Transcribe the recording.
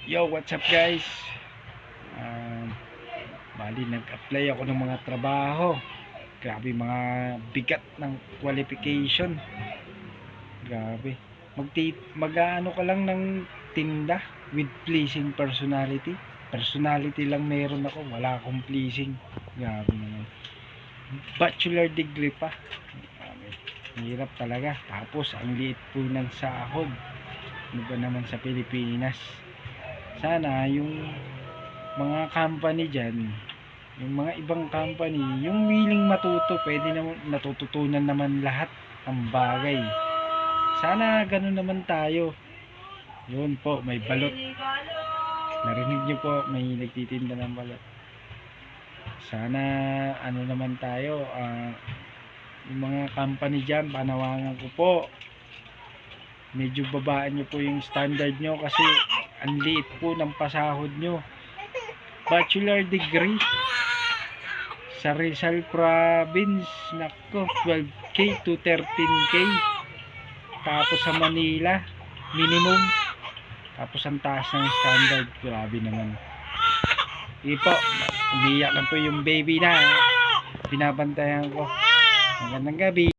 Yo, what's up guys? Bali, nag-apply ako ng mga trabaho. Grabe, mga bigat ng qualification. Grabe. Mag-ano ka lang ng tinda with pleasing personality. Personality lang meron ako, wala akong pleasing. Grabe naman. Bachelor degree pa. Grabe. Hirap talaga. Tapos, ang liit po ng sahod. Ano ba naman sa Pilipinas? Sana yung mga company dyan, yung mga ibang company, yung willing matuto, pwede naman, natututunan naman lahat ng bagay. Sana ganun naman tayo. Yun po, may balot. Narinig nyo po, may nagtitinda ng balot. Sana ano naman tayo, yung mga company dyan, panawangan ko po, medyo babaan nyo po yung standard nyo kasi ang liit po ng pasahod nyo. Bachelor degree sa Rizal Province, nako, 12k to 13k. Tapos sa Manila, minimum. Tapos ang taas ng standard, grabe naman. Sige po, umiyak na po yung baby na binabantayan ko. Magandang gabi.